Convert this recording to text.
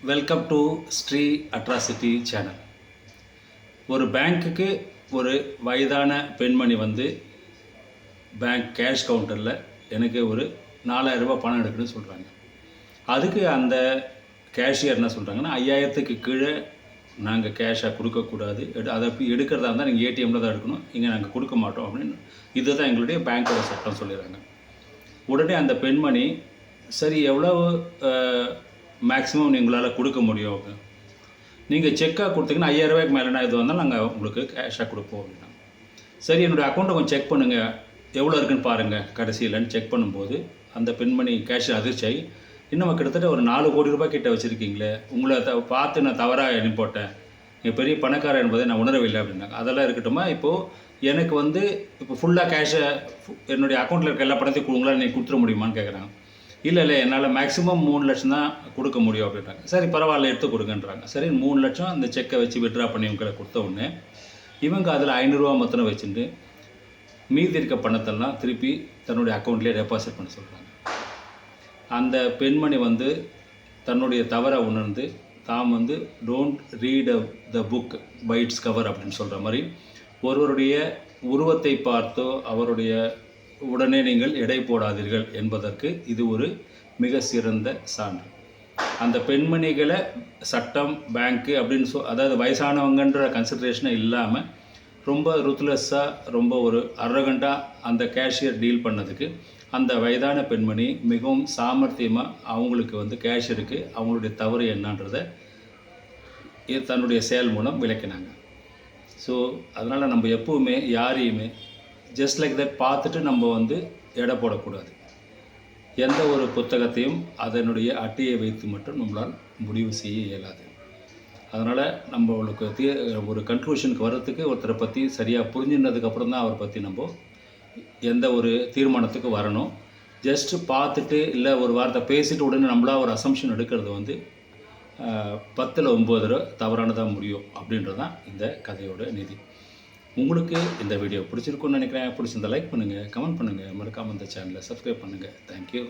Welcome to Sri atrocity channel. ஒரு பேங்க்குக்கு ஒரு வயதான பெண்மணி வந்து பேங்க் கேஷ் கவுண்டரில் எனக்கு ஒரு 4000 ரூபாய் பணம் எடுக்குன்னு சொல்கிறாங்க. அதுக்கு அந்த கேஷியர் என்ன சொல்கிறாங்கன்னா, 5000க்கு கீழே நாங்கள் கேஷாக கொடுக்கக்கூடாது, அதை எடுக்கிறதா இருந்தால் நீங்கள் ஏடிஎம்மில் தான் எடுக்கணும், இங்கே நாங்கள் கொடுக்க மாட்டோம் அப்படின்னு. இதுதான் எங்களுடைய பேங்க்கோட சட்டம் சொல்லிடுறாங்க. உடனே அந்த பெண்மணி, சரி எவ்வளவு மேக்ஸிமம் உங்களால் கொடுக்க முடியும் அப்படின்னு. நீங்கள் செக்காக கொடுத்தீங்கன்னா 5000 ரூபாய்க்கு மேலே இது வந்தாலும் நாங்கள் உங்களுக்கு கேஷாக கொடுப்போம் அப்படின்னா. சரி என்னுடைய அக்கௌண்ட்டை கொஞ்சம் செக் பண்ணுங்கள், எவ்வளோ இருக்குன்னு பாருங்கள் கடைசியிலன்னு செக் பண்ணும்போது அந்த பெண்மணி கேஷ் அதிர்ச்சியாகி, இன்னும் கிட்டத்தட்ட ஒரு 4 கோடி ரூபாய் கிட்ட வச்சுருக்கீங்களே, உங்களை பார்த்து நான் தவறாக எண்ணி போட்டேன், நீங்கள் பெரிய பணக்காரர் என்பதை நான் உணரவில்லை அப்படின்னாங்க. அதெல்லாம் இருக்கட்டுமா, இப்போது எனக்கு வந்து இப்போ ஃபுல்லாக கேஷை என்னுடைய அக்கௌண்ட்டில் இருக்க எல்லா பணத்தையும் உங்களால் நீங்கள் கொடுத்துட முடியுமான்னு கேட்குறாங்க. இல்லை என்னால் மேக்ஸிமம் 3 லட்சம் தான் கொடுக்க முடியும் அப்படின்றாங்க. சரி பரவாயில்ல எடுத்து கொடுங்கன்றாங்க. சரி 3 லட்சம் அந்த செக்கை வச்சு வித்ட்ரா பண்ணி இவங்களை கொடுத்த உடனே இவங்க அதில் 500 ரூபா மொத்தம் வச்சுட்டு மீதி இருக்க பணத்தெல்லாம் திருப்பி தன்னுடைய அக்கௌண்ட்லேயே டெபாசிட் பண்ண சொல்கிறாங்க. அந்த பெண்மணி வந்து தன்னுடைய தவறை உணர்ந்து தாம் வந்து don't read the book by its cover அப்படின்னு சொல்கிற மாதிரி, ஒருவருடைய உருவத்தை பார்த்தோ அவருடைய உடனே நீங்கள் எடை போடாதீர்கள் என்பதற்கு இது ஒரு மிக சிறந்த சான்று. அந்த பெண்மணிகளை சட்டம், பேங்க்கு அப்படின்னு அதாவது வயசானவங்கன்ற கன்சிடரேஷனை இல்லாமல் ரொம்ப ருத்லெஸ்ஸாக, ரொம்ப ஒரு அரகண்டாக அந்த கேஷியர் டீல் பண்ணதுக்கு அந்த வயதான பெண்மணி மிகவும் சாமர்த்தியமாக அவங்களுக்கு வந்து கேஷியருக்கு அவங்களுடைய தவறு என்னன்றதை தன்னுடைய செயல் மூலம் விளக்கினாங்க. ஸோ அதனால் நம்ம எப்போவுமே யாரையுமே ஜஸ்ட் லைக் தட் பார்த்துட்டு நம்ம வந்து எடை போடக்கூடாது. எந்த ஒரு புத்தகத்தையும் அதனுடைய அட்டையை வைத்து மட்டும் நம்மளால் முடிவு செய்ய இயலாது. அதனால் நம்மளுக்கு ஒரு கன்க்ளூஷனுக்கு வர்றதுக்கு ஒருத்தரை பற்றி சரியாக புரிஞ்சுனதுக்கப்புறம் தான் அவரை பற்றி நம்ம எந்த ஒரு தீர்மானத்துக்கு வரணும். ஜஸ்ட்டு பார்த்துட்டு இல்லை ஒரு வார்த்தை பேசிட்டு உடனே நம்மளாக ஒரு அசம்ஷன் எடுக்கிறது வந்து 10ல் 9 தவறானதாக முடியும் அப்படின்றது தான் இந்த கதையோட நிதி. உங்களுக்கு இந்த வீடியோ பிடிச்சிருக்குன்னு நினைக்கிறேன். பிடிச்சிருந்தால் லைக் பண்ணுங்கள், கமெண்ட் பண்ணுங்கள், மறக்காமல் இந்த சேனலை சப்ஸ்கிரைப் பண்ணுங்கள். தேங்க்யூ.